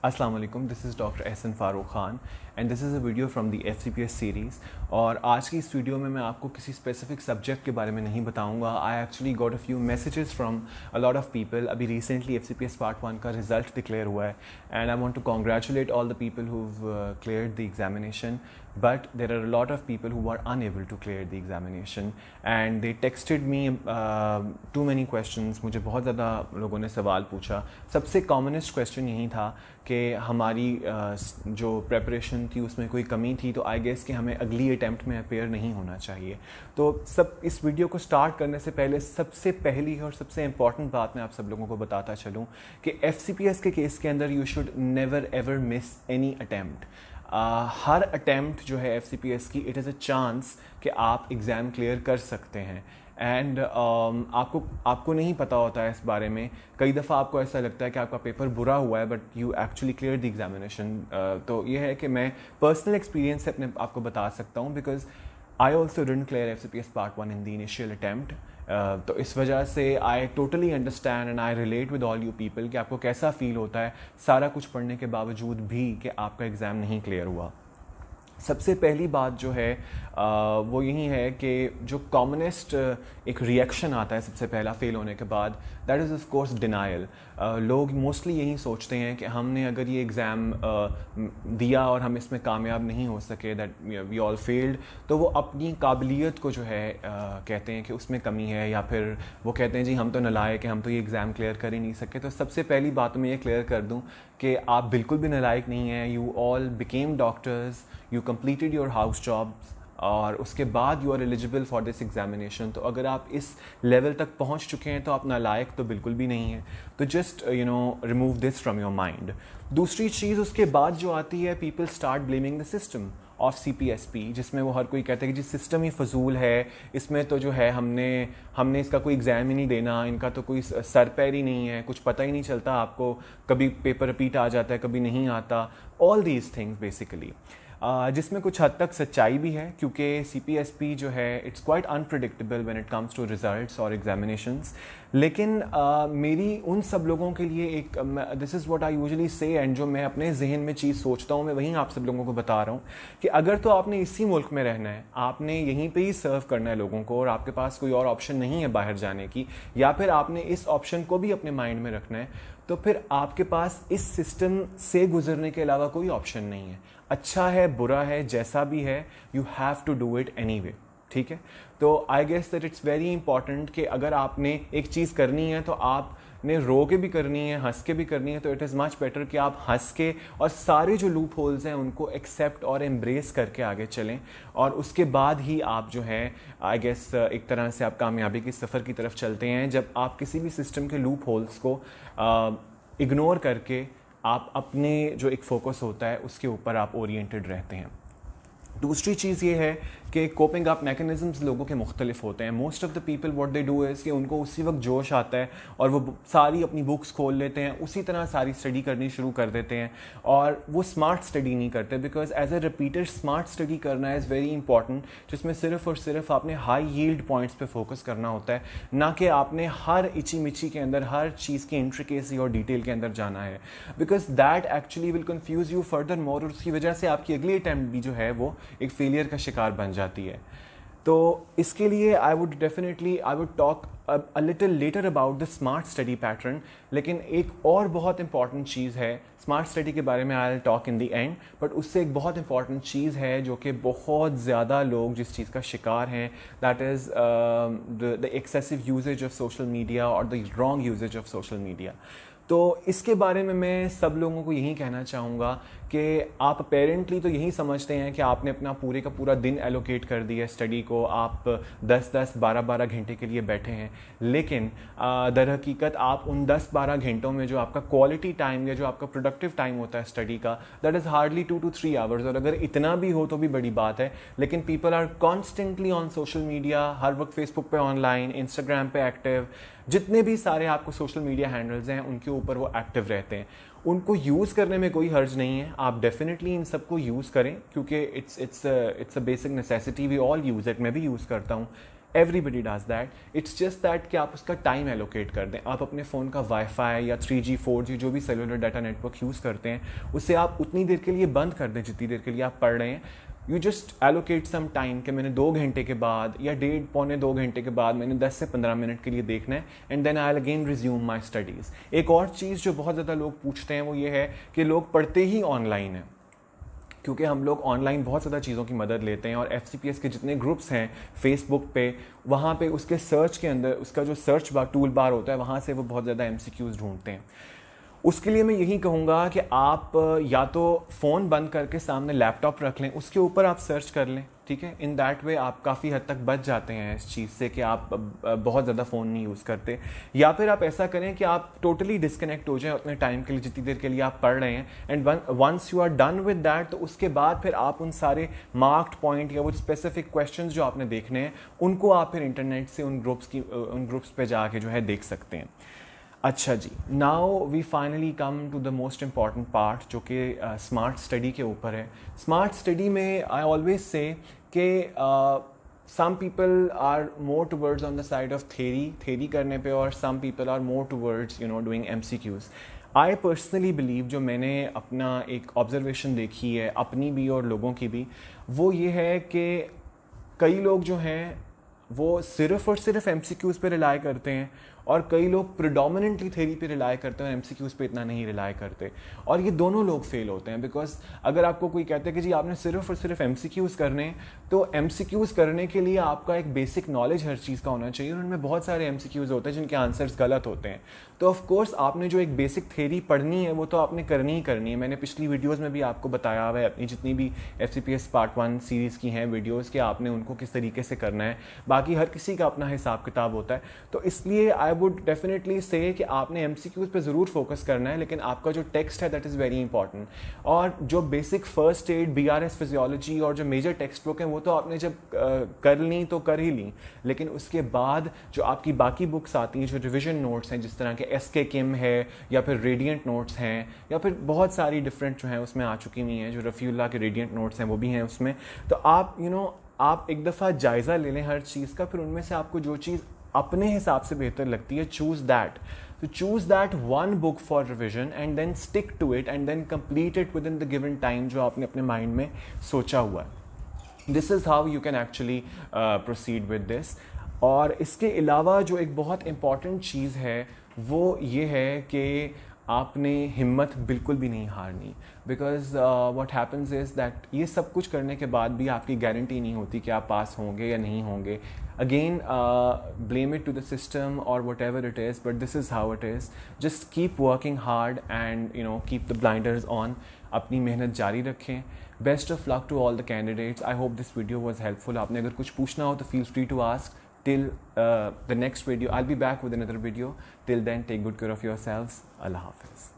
अस्सलाम वालेकुम, this is doctor Ehsan Farooq Khan and this is a video from the FCPS series. और आज की इस वीडियो में मैं आपको किसी स्पेसिफिक सब्जेक्ट के बारे में नहीं बताऊंगा। I actually got a few messages from a lot of people. अभी रिसेंटली FCPS पार्ट 1 का रिजल्ट डिक्लेयर हुआ है and I want to congratulate all the people who've cleared the examination, but there are a lot of people who are unable to clear the examination and they texted me too many questions। मुझे बहुत ज़्यादा लोगों ने सवाल पूछा। सबसे commonest question यही था कि हमारी जो प्रेपरेशन थी उसमें कोई कमी थी, तो आई गेस कि हमें अगली अटैम्प्ट में अपेयर नहीं होना चाहिए। तो इस वीडियो को स्टार्ट करने से पहले सबसे पहली और सबसे इम्पॉर्टेंट बात मैं आप सब लोगों को बताता चलूँ कि FCPS के केस के अंदर you should never ever miss any attempt. Her attempt जो है FCPS की, इट इज़ अ चांस कि आप एग्ज़ाम क्लियर कर सकते हैं। एंड आपको नहीं पता होता है इस बारे में। कई दफ़ा आपको ऐसा लगता है कि आपका पेपर बुरा हुआ है but you actually clear the examination. तो ये है कि मैं पर्सनल एक्सपीरियंस से अपने आपको बता सकता हूँ, because I also didn't clear FCPS part 1 in the initial attempt. तो इस वजह से I totally understand and I relate with all you people कि आपको कैसा फील होता है सारा कुछ पढ़ने के बावजूद भी कि आपका एग्ज़ाम नहीं क्लियर हुआ। सबसे पहली बात जो है वो यही है कि जो कॉमनेस्ट एक रिएक्शन आता है सबसे पहला फेल होने के बाद, that is of course denial. लोग मोस्टली यही सोचते हैं कि हमने अगर ये एग्ज़ाम दिया और हम इसमें कामयाब नहीं हो सके, दैट वी ऑल फेल्ड, तो वो अपनी काबिलियत को जो है कहते हैं कि उसमें कमी है, या फिर वो कहते हैं जी हम तो नालायक हैं, हम तो ये एग्ज़ाम क्लियर कर ही नहीं सके। तो सबसे पहली बात मैं ये क्लियर कर दूँ कि आप बिल्कुल भी नालायक नहीं हैं। You all became doctors, you completed your house jobs और उसके बाद you are eligible for this examination. तो अगर आप इस लेवल तक पहुंच चुके हैं तो आप नालायक तो बिल्कुल भी नहीं है। तो just remove this from your mind. दूसरी चीज़ उसके बाद जो आती है, people start blaming the system of CPSP, जिसमें वो हर कोई कहता है कि जी सिस्टम ही फजूल है, इसमें तो जो है हमने इसका कोई एग्ज़ाम ही नहीं देना, इनका तो कोई सर पैर ही नहीं है, कुछ पता ही नहीं चलता आपको, कभी पेपर रिपीट आ जाता है कभी नहीं आता। ऑल दीज थिंग्स बेसिकली, जिसमें कुछ हद तक सच्चाई भी है, क्योंकि CPSP जो है it's quite unpredictable when it comes to results और एग्जामिनेशंस। लेकिन मेरी उन सब लोगों के लिए एक this is what I usually say, and जो मैं अपने जहन में चीज़ सोचता हूँ मैं वहीं आप सब लोगों को बता रहा हूँ कि अगर तो आपने इसी मुल्क में रहना है, आपने यहीं पे ही सर्व करना है लोगों को, और आपके पास कोई और ऑप्शन नहीं है बाहर जाने की, या फिर आपने इस ऑप्शन को भी अपने माइंड में रखना है, तो फिर आपके पास इस सिस्टम से गुजरने के अलावा कोई ऑप्शन नहीं है। अच्छा है बुरा है जैसा भी है, you have to do it anyway. ठीक है, तो I guess that it's very important कि अगर आपने एक चीज़ करनी है तो आपने रो के भी करनी है, हंस के भी करनी है। तो इट इज़ मच बेटर कि आप हंस के और सारे जो लूप होल्स हैं उनको एक्सेप्ट और एम्ब्रेस करके आगे चलें, और उसके बाद ही आप जो है आई गेस एक तरह से आप कामयाबी की सफ़र की तरफ चलते हैं, जब आप किसी भी सिस्टम के लूप होल्स को इग्नोर करके आप अपने जो एक फोकस होता है उसके ऊपर आप ओरिएंटेड रहते हैं। दूसरी चीज़ ये है कि कोपिंग अप मैकेनिज्म्स लोगों के मुख्तलिफ होते हैं। Most of the people what they do is कि उनको उसी वक्त जोश आता है और वो सारी अपनी बुक्स खोल लेते हैं, उसी तरह सारी स्टडी करनी शुरू कर देते हैं, और वो स्मार्ट स्टडी नहीं करते। Because as a repeater smart study करना इज़ वेरी इंपॉर्टेंट, जिसमें सिर्फ और सिर्फ आपने हाई यील्ड पॉइंट्स पे फोकस करना होता है, ना कि आपने हर इची मिची के अंदर हर चीज़ की इंट्रिकेसी और डिटेल के अंदर जाना है। Because that actually will confuse you further more, और उसकी वजह से आपकी अगली अटैम्प्ट भी जो है वो एक फेलियर का शिकार बन जाती है। तो इसके लिए I would talk a little letter about the smart study pattern. लेकिन एक और बहुत इंपॉर्टेंट चीज़ है, स्मार्ट स्टडी के बारे में I will talk in the end, but उससे एक बहुत इंपॉर्टेंट चीज़ है जो कि बहुत ज़्यादा लोग जिस चीज़ का शिकार हैं, that is the excessive usage of social media और the wrong usage of social media. तो इसके बारे में मैं सब लोगों को यही कहना चाहूँगा कि आप अपेरेंटली तो यही समझते हैं कि आपने अपना पूरे का पूरा दिन एलोकेट कर दिया स्टडी को, आप 10-10, 12-12 घंटे के लिए बैठे हैं, लेकिन दर हकीकत आप उन 10-12 घंटों में जो आपका क्वालिटी टाइम या जो आपका प्रोडक्टिव टाइम होता है स्टडी का, that is hardly 2 to 3 hours. और अगर इतना भी हो तो भी बड़ी बात है, लेकिन people are constantly on social media, हर वक्त फेसबुक पे ऑनलाइन, इंस्टाग्राम पे एक्टिव, जितने भी सारे आपको सोशल मीडिया हैंडल्स हैं उनके ऊपर वो एक्टिव रहते हैं। उनको यूज़ करने में कोई हर्ज नहीं है, आप डेफिनेटली इन सब को यूज़ करें, क्योंकि it's a basic necessity, we all use it, मैं भी यूज़ करता हूँ। Everybody does that. It's just that कि आप उसका टाइम एलोकेट कर दें. आप अपने फ़ोन का वाईफाई या 3G 4G जो भी सेलुलर डाटा नेटवर्क यूज़ करते हैं उसे आप उतनी देर के लिए बंद कर दें जितनी देर के लिए आप पढ़ रहे हैं. You just allocate some time कि मैंने 2 घंटे के बाद या 1.5-2 घंटे के बाद मैंने 10 से 15 मिनट के लिए देखना है, and then I will again resume my studies. एक और चीज़ जो बहुत ज़्यादा लोग पूछते हैं वो ये है कि लोग पढ़ते ही ऑनलाइन हैं, क्योंकि हम लोग ऑनलाइन बहुत ज़्यादा चीज़ों की मदद लेते हैं. और FCPS के जितने ग्रुप्स हैं फेसबुक पे, वहाँ पे उसके सर्च के अंदर उसका जो सर्च बार टूल बार होता है वहाँ से वो बहुत ज़्यादा MCQs ढूंढते हैं. उसके लिए मैं यही कहूँगा कि आप या तो फ़ोन बंद करके सामने लैपटॉप रख लें, उसके ऊपर आप सर्च कर लें, ठीक है. इन दैट वे आप काफ़ी हद तक बच जाते हैं इस चीज़ से कि आप बहुत ज़्यादा फ़ोन नहीं यूज़ करते. या फिर आप ऐसा करें कि आप टोटली डिस्कनेक्ट हो जाएं उतने टाइम के लिए जितनी देर के लिए आप पढ़ रहे हैं, and once you are done with that तो उसके बाद फिर आप उन सारे मार्क्ड पॉइंट या वो स्पेसिफिक क्वेश्चंस जो आपने देखने हैं उनको आप फिर इंटरनेट से उन ग्रुप्स पे जाके जो है देख सकते हैं. अच्छा जी, now we finally come to the most important part जो कि स्मार्ट स्टडी के ऊपर है. स्मार्ट स्टडी में आई ऑलवेज से कि some people are more towards on the side of theory करने पे, और some people are more towards doing MCQs. I personally believe, जो मैंने अपना एक ऑब्जर्वेशन देखी है अपनी भी और लोगों की भी, वो ये है कि कई लोग जो हैं वो सिर्फ और सिर्फ MCQs पे रिलाई करते हैं, और कई लोग प्रिडोमिनेंटली थेरी पे रिलाई करते हैं और MCQs पे इतना नहीं रिलाई करते. और ये दोनों लोग फेल होते हैं, बिकॉज अगर आपको कोई कहता है कि जी आपने सिर्फ और सिर्फ MCQs करने हैं, तो MCQs करने के लिए आपका एक बेसिक नॉलेज हर चीज़ का होना चाहिए. और उनमें बहुत सारे MCQs होते हैं जिनके आंसर्स गलत होते हैं. तो ऑफ कोर्स आपने जो एक बेसिक थेरी पढ़नी है वो तो आपने करनी ही करनी है. मैंने पिछली वीडियोज़ में भी आपको बताया हुआ है, अपनी जितनी भी FCPS पार्ट 1 सीरीज़ की हैं वीडियोज़, कि आपने उनको किस तरीके से करना है. बाकी हर किसी का अपना हिसाब किताब होता है. तो इसलिए आई वुड डेफिनेटली से कि आपने MCQs पे ज़रूर फोकस करना है, लेकिन आपका जो टेक्स्ट है दैट इज़ वेरी इंपॉर्टेंट. और जो basic first aid, BRS physiology और जो मेजर टेक्स्ट बुक हैं वो तो आपने जब कर ली तो कर ही ली, लेकिन उसके बाद जो आपकी बाकी बुक्स आती हैं, जो रिविजन नोट्स हैं, जिस तरह के SK किम है या फिर रेडियंट नोट्स हैं, या फिर बहुत सारी डिफरेंट जो हैं उसमें आ चुकी हुई हैं, जो रफ़ीउल्लाह के रेडियंट नोट्स हैं वो भी हैं उसमें. तो आप आप एक दफ़ा जायज़ा ले लें हर चीज़ का, फिर उनमें से आपको जो चीज़ अपने हिसाब से बेहतर लगती है, choose that. So choose that one book for revision and then stick to it and then complete it within the given time जो आपने अपने mind में सोचा हुआ है. This is how you can actually proceed with this. और इसके अलावा जो एक बहुत important चीज़ है वो ये है कि आपने हिम्मत बिल्कुल भी नहीं हारनी. Because what happens is that ये सब कुछ करने के बाद भी आपकी गारंटी नहीं होती कि आप पास होंगे या नहीं होंगे. Again blame it to the system और whatever it is, but this is how it is. Just keep working hard and keep the blinders on. अपनी मेहनत जारी रखें. Best of luck to all the candidates. I hope this video was helpful. आपने अगर कुछ पूछना हो तो feel free to ask. Till the next video, I'll be back with another video. Till then, take good care of yourselves. Allah Hafiz.